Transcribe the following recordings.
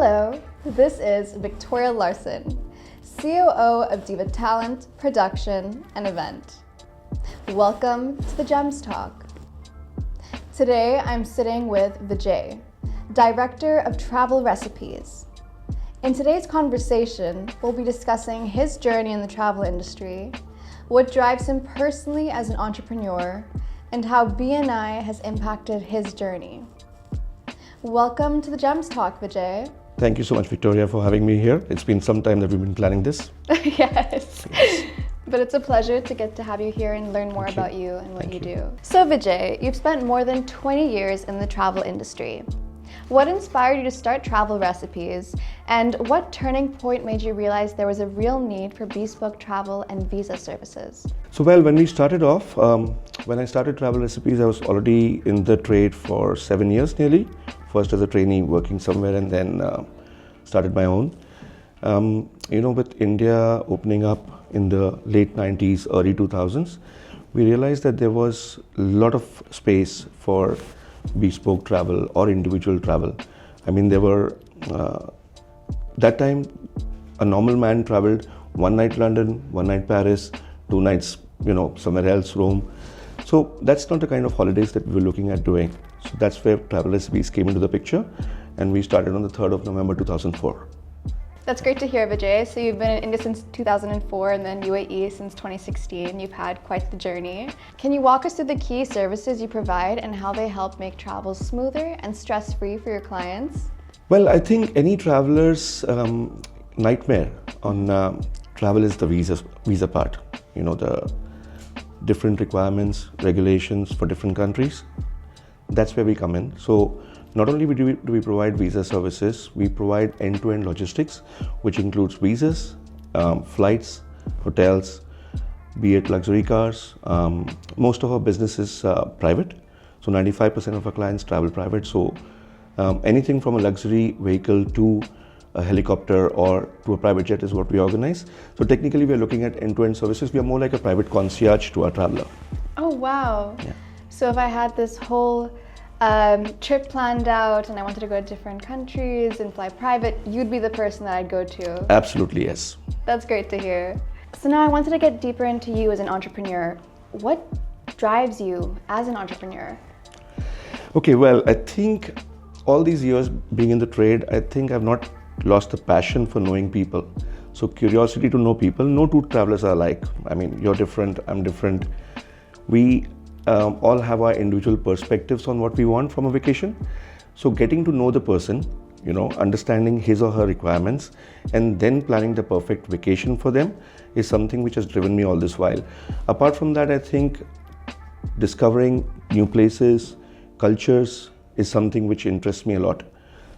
Hello, this is Victoria Larsen, COO of Diva Talent, Production, and Event. Welcome to the Gems Talk. Today I'm sitting with Vijay, Director of Travel Recipes. In today's conversation, we'll be discussing his journey in the travel industry, what drives him personally as an entrepreneur, and how BNI has impacted his journey. Welcome to the Gems Talk, Vijay. Thank you so much, Victoria, for having me here. It's been some time that we've been planning this. Yes. But it's a pleasure to get to have you here and learn more about you and what you do. So Vijay, you've spent more than 20 years in the travel industry. What inspired you to start Travel Recipes, and what turning point made you realize there was a real need for bespoke travel and visa services? So, when we started off, when I started Travel Recipes, I was already in the trade for 7 years nearly. First as a trainee working somewhere, and then started my own. With India opening up in the late 90s, early 2000s, we realized that there was a lot of space for bespoke travel or individual travel. I mean, there were, that time, a normal man traveled one night London, one night Paris, 2 nights, somewhere else, Rome. So that's not the kind of holidays that we were looking at doing. So that's where Travel Recipes came into the picture, and we started on the 3rd of November 2004. That's great to hear, Vijay. So you've been in India since 2004 and then UAE since 2016. You've had quite the journey. Can you walk us through the key services you provide and how they help make travel smoother and stress-free for your clients? Well, I think any traveler's nightmare on travel is the visa part. The different requirements, regulations for different countries. That's where we come in. So not only do we provide visa services, we provide end-to-end logistics, which includes visas, flights, hotels, be it luxury cars. Most of our business is private. So 95% of our clients travel private. So anything from a luxury vehicle to a helicopter or to a private jet is what we organize. So technically we are looking at end-to-end services. We are more like a private concierge to our traveler. Oh, wow. Yeah. So if I had this whole trip planned out and I wanted to go to different countries and fly private, you'd be the person that I'd go to. Absolutely, yes. That's great to hear. So now I wanted to get deeper into you as an entrepreneur. What drives you as an entrepreneur? Okay, well, I think all these years being in the trade, I think I've not lost the passion for knowing people. So curiosity to know people. No two travelers are alike. I mean, you're different, I'm different. We all have our individual perspectives on what we want from a vacation. So getting to know the person, understanding his or her requirements, and then planning the perfect vacation for them is something which has driven me all this while. Apart from that, I think discovering new places, cultures is something which interests me a lot.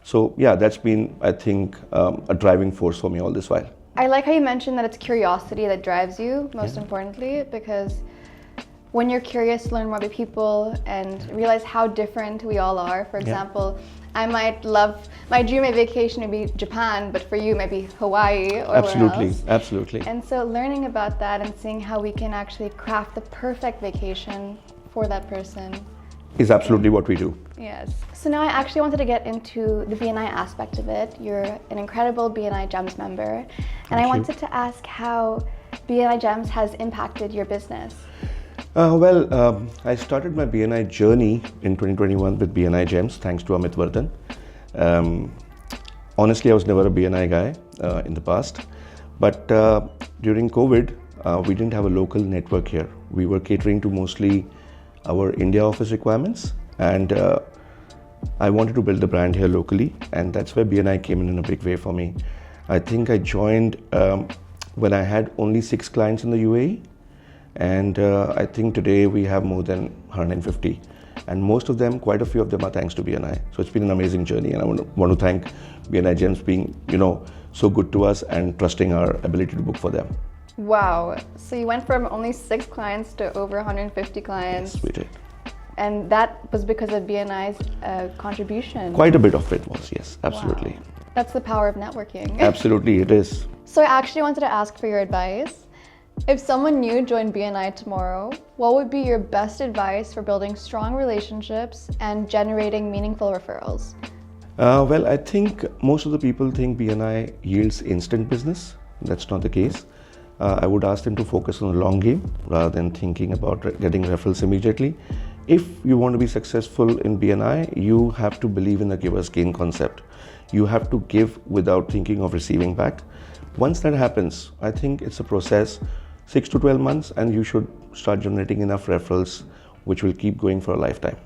So yeah, that's been, I think, a driving force for me all this while. I like how you mentioned that it's curiosity that drives you, most importantly, because when you're curious to learn more about people and realize how different we all are. For example, I might love, my dream vacation would be Japan, but for you maybe Hawaii or Absolutely, else. absolutely. And so learning about that and seeing how we can actually craft the perfect vacation for that person is absolutely what we do. Yes. So now I actually wanted to get into the BNI aspect of it. You're an incredible BNI Gems member, and I wanted to ask how BNI Gems has impacted your business. I started my BNI journey in 2021 with BNI Gems, thanks to Amit Vardhan. Honestly, I was never a BNI guy in the past, but during COVID, we didn't have a local network here. We were catering to mostly our India office requirements, and I wanted to build the brand here locally, and that's where BNI came in a big way for me. I think I joined when I had only 6 clients in the UAE. And I think today we have more than 150, and most of them, quite a few of them, are thanks to BNI. So it's been an amazing journey, and I want to thank BNI Gems being, so good to us and trusting our ability to book for them. Wow! So you went from only 6 clients to over 150 clients. Yes, we did. And that was because of BNI's contribution. Quite a bit of it was, yes, absolutely. Wow. That's the power of networking. Absolutely, it is. So I actually wanted to ask for your advice. If someone new joined BNI tomorrow, what would be your best advice for building strong relationships and generating meaningful referrals? Well, I think most of the people think BNI yields instant business. That's not the case. I would ask them to focus on the long game rather than thinking about getting referrals immediately. If you want to be successful in BNI, you have to believe in the giver's gain concept. You have to give without thinking of receiving back. Once that happens, I think it's a process, 6 to 12 months, and you should start generating enough referrals which will keep going for a lifetime.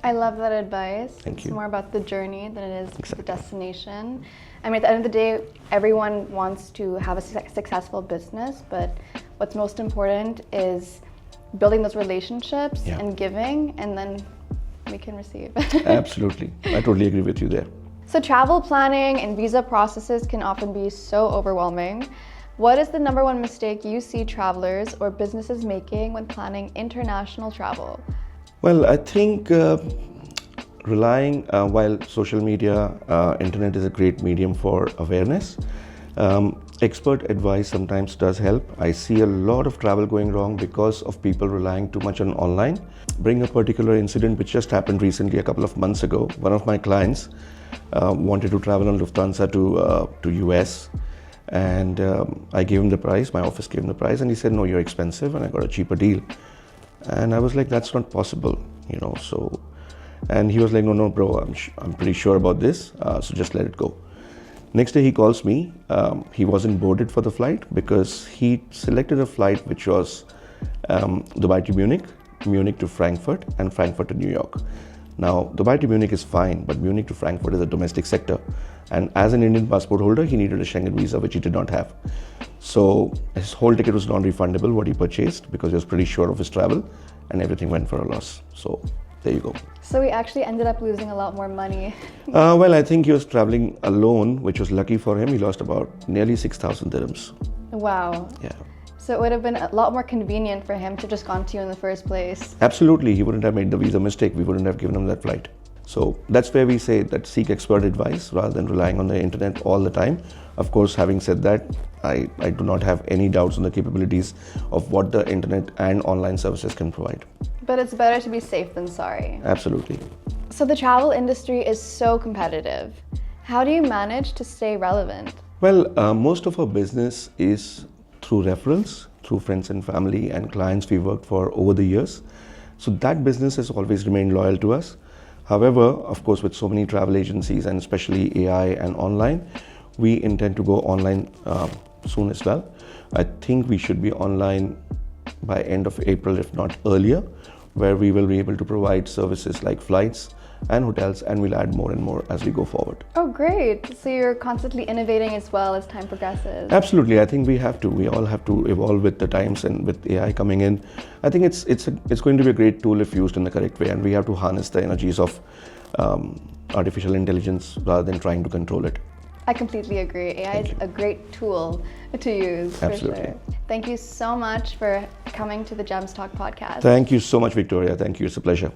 I love that advice. Thank you. It's more about the journey than it is Exactly. the destination. I mean, at the end of the day, everyone wants to have a successful business, but what's most important is building those relationships Yeah. and giving, and then we can receive. Absolutely. I totally agree with you there. So travel planning and visa processes can often be so overwhelming. What is the number one mistake you see travelers or businesses making when planning international travel? Well, I think relying, while social media, internet is a great medium for awareness, expert advice sometimes does help. I see a lot of travel going wrong because of people relying too much on online. Bring a particular incident which just happened recently, a couple of months ago. One of my clients wanted to travel on Lufthansa to US, and I gave him the price, my office gave him the price, and he said, no, you're expensive, and I got a cheaper deal. And I was like, that's not possible, so, and he was like, no, bro, I'm pretty sure about this, so just let it go. Next day he calls me. He wasn't boarded for the flight because he selected a flight which was Dubai to Munich, Munich to Frankfurt, and Frankfurt to New York. Now, Dubai to Munich is fine, but Munich to Frankfurt is a domestic sector. And as an Indian passport holder, he needed a Schengen visa, which he did not have. So his whole ticket was non-refundable, what he purchased, because he was pretty sure of his travel, and everything went for a loss. So there you go. So we actually ended up losing a lot more money. Well, I think he was traveling alone, which was lucky for him. He lost about nearly 6,000 dirhams. Wow. Yeah. So it would have been a lot more convenient for him to just gone to you in the first place. Absolutely. He wouldn't have made the visa mistake. We wouldn't have given him that flight. So that's where we say that seek expert advice rather than relying on the internet all the time. Of course, having said that, I do not have any doubts on the capabilities of what the internet and online services can provide. But it's better to be safe than sorry. Absolutely. So the travel industry is so competitive. How do you manage to stay relevant? Well, most of our business is through referrals, through friends and family and clients we worked for over the years. So that business has always remained loyal to us. However, of course, with so many travel agencies and especially AI and online, we intend to go online soon as well. I think we should be online by end of April, if not earlier, where we will be able to provide services like flights and hotels, and we'll add more and more as we go forward. Oh, great. So you're constantly innovating as well as time progresses. Absolutely. I think we have to. We all have to evolve with the times, and with AI coming in, I think it's going to be a great tool if used in the correct way, and we have to harness the energies of artificial intelligence rather than trying to control it. I completely agree. AI is a great tool to use. Absolutely. For sure. Thank you so much for coming to the Gems Talk podcast. Thank you so much, Victoria. Thank you. It's a pleasure.